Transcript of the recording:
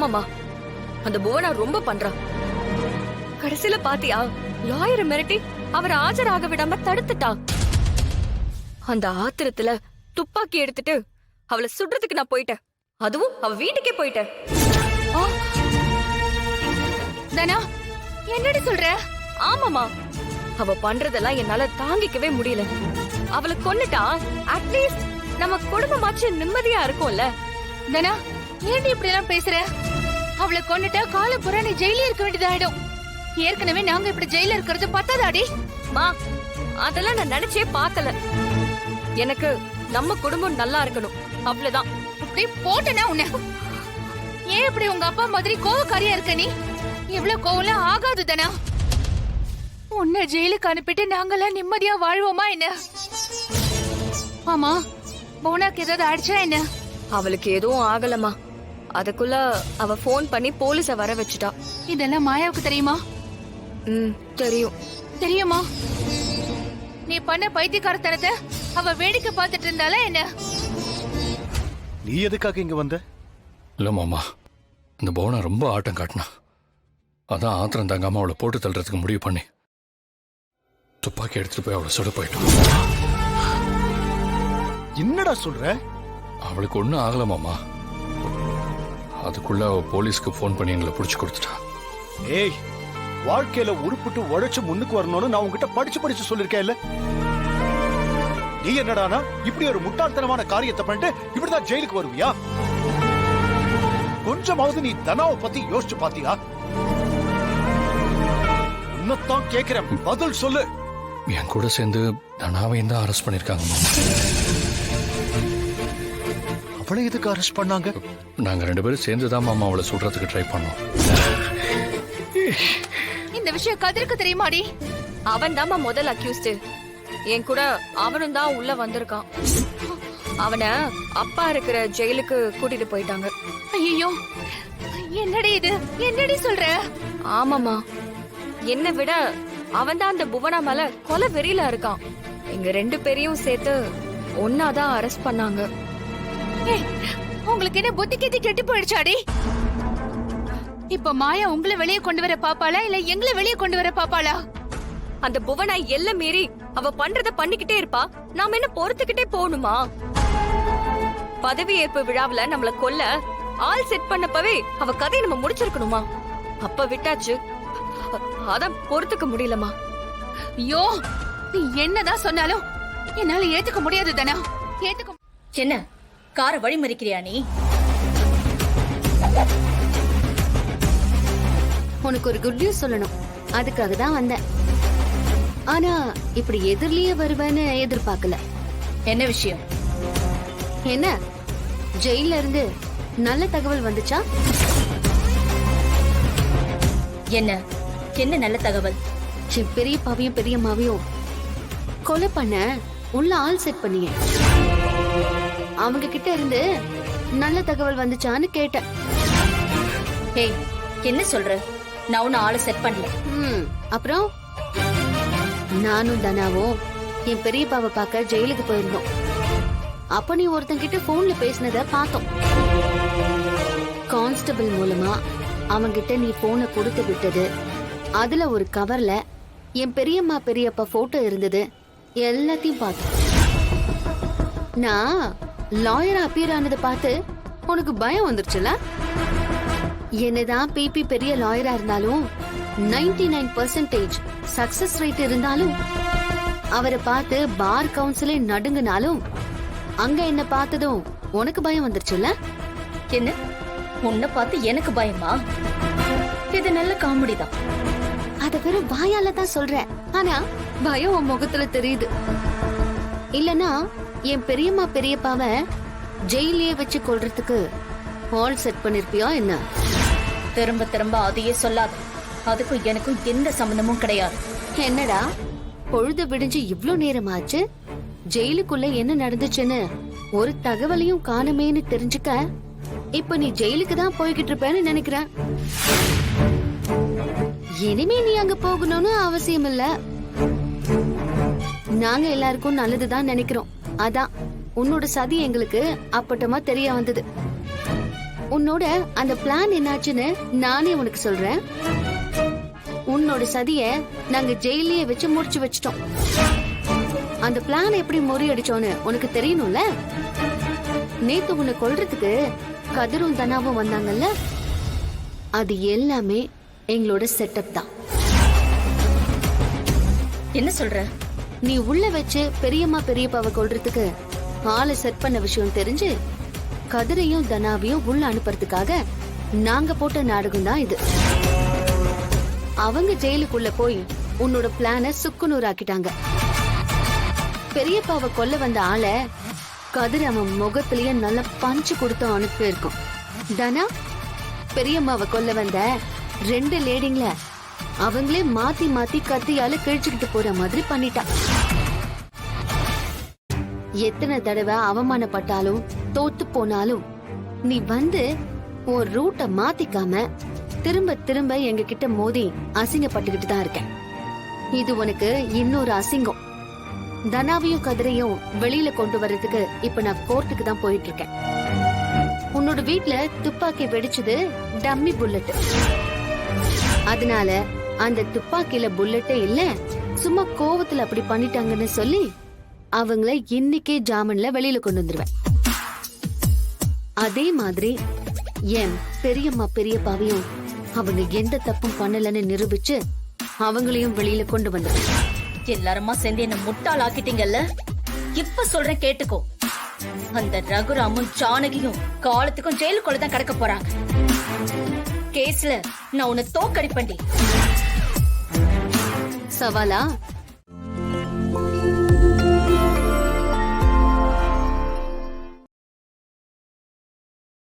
ஆமாமா, அந்த புவனா ரொம்ப பண்றா. கடைசியில பாத்தியா, லாயரை மிரட்டி அவரை ஆஜராக விடாம தடுத்துட்டா. அந்த ஆத்திரத்துல துப்பாக்கி எடுத்துட்டு அவளை சுடுறதுக்கு நான் போயிட்டேன். அதுவும் அவ வீட்டுக்கே போயிட்டேன். தனா, என்னடி சொல்ற? ஆமாமா, அவ பண்றதெல்லாம் என்னால தாங்கிக்கவே முடியல. அவளை கொன்னுட்டா அட்லீஸ்ட் நம்ம குடும்பமாச்சு நிம்மதியா இருக்கும்ல. தனா, ஏன்டி இப்படி எல்லாம் பேசுற? அவளை கொன்னுட்டா காலப்புற நீ ஜெயில இருக்க வேண்டியதாயிடும். ஏற்கனவே நாங்க இப்படி ஜெயில இருக்கிறது பத்தாதாடி? மா, அதெல்லாம் நான் நினைச்சே பார்க்கல. எனக்கு நம்ம குடும்பம் நல்லா இருக்கணும், அவ்வளவுதான். இப்படி போட்டனா உன்ன. ஏன் இப்படி உங்க அப்பா மாதிரி கோவக்காரியா இருக்க நீ? இவ்வளவு கோவம்லாம் ஆகாது தனா. உன்னை ஜெயிலுக்கு அனுப்பிட்டு நாங்கெல்லாம் நிம்மதியா வாழ்வோமா என்ன? ஆமா, புவனாக்கு ஏதாவது ஆயிடுச்சா என்ன? அவளுக்கு எதுவும் ஆகலமா. அதுக்குள்ள அவ போன் பண்ணி போலீஸ வர வச்சுட்டா. இதெல்லாம் மாயாவுக்கு தெரியுமா? தெரியும். தெரியுமா? நீ பண்ண பைத்தியக்காரத்தனத்தை அவ வேடிக்கை பார்த்துட்டு இருந்தால என்ன? நீ எதுக்காக இங்க வந்த? இல்ல மாமா, இந்த புவனா ரொம்ப ஆட்டம் காட்டினா. அதான் ஆத்திரம் தாங்காம அவளை போட்டு தள்ளுறதுக்கு முடிவு பண்ணி துப்பாக்கி எடுத்துட்டு போய் அவளை சுட போயிட்டோம். என்னடா சொல்ற? அவளுக்கு ஒன்றும் ஆகல மாமா. அதுக்குள்ள அவ போலீஸ்க்கு போன் பண்ணி எங்களை பிடிச்சு கொடுத்துட்டா. ஏய், வாழ்க்கையில உருப்பிட்டு உழைச்சு முன்னுக்கு வரணும்னு நான் உங்ககிட்ட படிச்சு சொல்லிருக்கேன் இல்ல? நீ என்னடானா இப்படி ஒரு முட்டாள்தனமான காரியத்தை பண்ணிட்டு இப்படிதான் ஜெயிலுக்கு வருவியா? கொஞ்சமாவது நீ தனாவை பத்தி யோசிச்சு பாத்தியா? உன்னத்தான் கேக்குறேன், பதில் சொல்லு. என் கூட சேர்ந்து தனாவையும் தான் அரெஸ்ட் பண்ணிருக்காங்க மாமா. அவளை எதுக்கு அரெஸ்ட் பண்ணாங்க? நாங்க 2 பேரும் சேர்ந்துதான் மாமா அவளை சுடுறதுக்கு ட்ரை பண்ணோம். இந்த விஷயம் கதிருக்கு தெரியுமாடி? அவன் தாமா முதல் அக்யூஸ்ட். என் கூட அவனும் தான் உள்ள வந்திருக்கான். அவனை அப்பா இருக்கிற ஜெயிலுக்கு கூட்டிட்டு போயிட்டாங்க. ஐயோ, என்னடி இது? என்னடி சொல்ற? ஆமாமா, என்னை விட அவன் தான் அந்த புவனா மேல கொலை வெறியில இருக்கான். எங்க 2 பேரையும் சேர்த்து ஒன்னாதான் அரெஸ்ட் பண்ணாங்க. ஏய், உங்களுக்கு என்ன புத்தி கித்தி கெட்டு போயிடுச்சாடி? இப்ப மாயா உங்களை வெளியே கொண்டு வர பாப்பாளா இல்ல எங்களை வெளியே கொண்டு வர பாப்பாளா? அந்த புவனா எல்லை மீறி அவ பண்றத பண்ணிக்கிட்டே இருப்பா. நாம என்ன பொறுத்துக்கிட்டே போகணுமா? பதவியேற்பு விழாவுல நம்மள கொல்ல ஆள் செட் பண்ணப்பவே அவ கதையை நம்ம முடிச்சிருக்கணுமா? அப்ப விட்டாச்சு, அதான் பொறுத்துக்க முடியலமா. ஐயோ, நீ என்னதான் சொன்னாலும் என்னால ஏத்துக்க முடியாது தானா. ஏத்துக்க என்ன காரை வழிமறிக்கிறியா நீ? உனக்கு ஒரு குட் நியூஸ் சொல்லணும், அதுக்காக தான் வந்தேன். ஆனா இப்படி எதிரிலேயே வருவேன்னு எதிர்பார்க்கல. என்ன விஷயம்? என்ன, ஜெயில இருந்து நல்ல தகவல் வந்துச்சா? என்ன என்ன நல்ல தகவல்? பெரியப்பாவையும் பெரியம்மாவையும் கொலை பண்ண உள்ள ஆள் செட் பண்ணிய. அவங்க கிட்ட இருந்து நல்ல தகவல் வந்துச்சான்னு கேட்டேன். ஏய், என்ன சொல்ற? நான் உன்னை ஆளை செட் பண்ணல. அப்புறம் நானும் தனாவும் என் பெரியப்பாவை பார்க்க ஜெயிலுக்கு போயிருந்தோம். அப்ப நீ ஒருத்தங்கிட்ட போன்ல பேசினத பார்த்தோம். கான்ஸ்டபிள் மூலமா அவங்கிட்ட நீ போனை கொடுத்து விட்டது, அதுல ஒரு கவர்ல என் பெரியம்மா பெரியப்பா போட்டோ இருந்தது, எல்லாத்தையும் பார்த்தோம். நான் லாயரா அப்பியர் ஆனதை பார்த்து உனக்கு பயம் வந்துருச்சுல? என்னதான் பிபி பெரிய லாயரா இருந்தாலும் 99% சக்சஸ் ரேட் இருந்தாலும், அவரை பார்த்து பார் கவுன்சிலே நடுங்கினாலும், அங்க என்ன பார்த்ததும் உனக்கு பயம் வந்துருச்சுல்ல? என்ன, உன்னை பார்த்து எனக்கு பயமா? இது நல்ல காமெடி தான். அத வெறும் வாயால தான் சொல்றேன், ஆனா பயம் உன் முகத்துல தெரியுது. இல்லனா என் பெரியம்மா பெரியப்பாவ ஜெயிலே வச்சு கொல்றதுக்கு ஹால் செட் பண்ணிருப்பியா என்ன? திரும்ப திரும்ப அதையே சொல்லாத. அதுக்கும் எனக்கும் எந்த சம்பந்தமும் கிடையாது. என்னடா, பொழுது விடிஞ்சு இவ்ளோ நேரம் ஆச்சு, ஜெயிலுக்குள்ள என்ன நடந்துச்சுன்னு ஒரு தகவலையும் காணுமேன்னு தெரிஞ்சுக்க இப்ப நீ ஜெயிலுக்கு தான் போய்கிட்டு இருப்பேன்னு நினைக்கிறேன். இனிமே நீ அங்க போகணும்னு அவசியம் இல்ல. நாங்க எல்லாருக்கும் நல்லதுதான் நினைக்கிறோம். அதான் உன்னோட சதி எங்களுக்கு அப்பட்டமா தெரிய வந்தது. உன்னோட அந்த பிளான் என்னாச்சுன்னு நானே உனக்கு சொல்றேன். உன்னோட சதிய நாங்க ஜெயிலே வச்சு முடிச்சு வச்சிட்டோம். அந்த பிளான் எப்படி முறியடிச்சோன்னு உனக்கு தெரியணும்ல. நேத்து உன்னை கொல்றதுக்கு கதிரும் தனாவும் வந்தாங்கல்ல, அது எல்லாமே எங்களோட செட்டப் தான். என்ன சொல்ற? நீ உள்ள வச்சு பெரியம்மா பெரியப்பாவை கொல்றதுக்கு ஆளை செட் பண்ண விஷயம் தெரிஞ்சு கதிரையும் தனாவையும் உள்ள அனுப்புறதுக்காக நாங்க போட்ட நாடகம் தான் இது. அவங்க ஜெயிலுக்குள்ள போய் உன்னோட பிளான சுக்குநூறாக்கிட்டாங்க. பெரியப்பாவை கொல்ல வந்த ஆளை கதிர் அவன் முகத்திலேயே நல்லா பஞ்சு கொடுத்து அனுப்பி இருக்கும். தனா பெரியம்மாவை கொல்ல வந்த 2 லேடிங்கள அவங்களே மாத்தி மாத்தி கத்தியால கிழிச்சுக்கிட்டு போற மாதிரி பண்ணிட்டா. எத்தனை தடவை அவமானப்பட்டாலும் தோத்து போனாலும் நீ வந்து உன் ரூட்டை மாத்திக்காம திரும்ப திரும்ப எங்க கிட்ட மோதி அசிங்கப்பட்டுக்கிட்டு தான் இருக்க. இது உனக்கு இன்னொரு அசிங்கம். தனாவையும் கதிரையும் வெளியில கொண்டு வர்றதுக்கு இப்ப நான் கோர்ட்டுக்கு தான் போயிட்டு இருக்கேன். உன்னோட வீட்ல துப்பாக்கி வெடிச்சது டம்மி புல்லட். அதனால அந்த துப்பாக்கியில புல்லட்டே இல்ல, சும்மா கோவத்துல அப்படி பண்ணிட்டாங்கன்னு சொல்லி அவங்கள இன்னைக்கே ஜாமீன்ல வெளியில கொண்டு வந்துருவேன். அதே மாதிரி என் பெரியம்மா பெரியப்பாவையும் அவங்க எந்த தப்பும் பண்ணலன்னு நிரூபிச்சு அவங்களையும் வெளியில கொண்டு வந்துருவேன். எல்லாருமா சேர்ந்து என்ன முட்டாள் ஆக்கிட்டீங்கல்ல. இப்ப சொல்றேன் கேட்டுக்கோ. அந்த ரகுராமும் ஜானகியும் காலத்துக்கும் ஜெயிலுக்குள்ள தான் கிடக்க போறாங்க. கேஸ்ல நான் உன்னை தோக்கடிப்பண்டி. சவாலா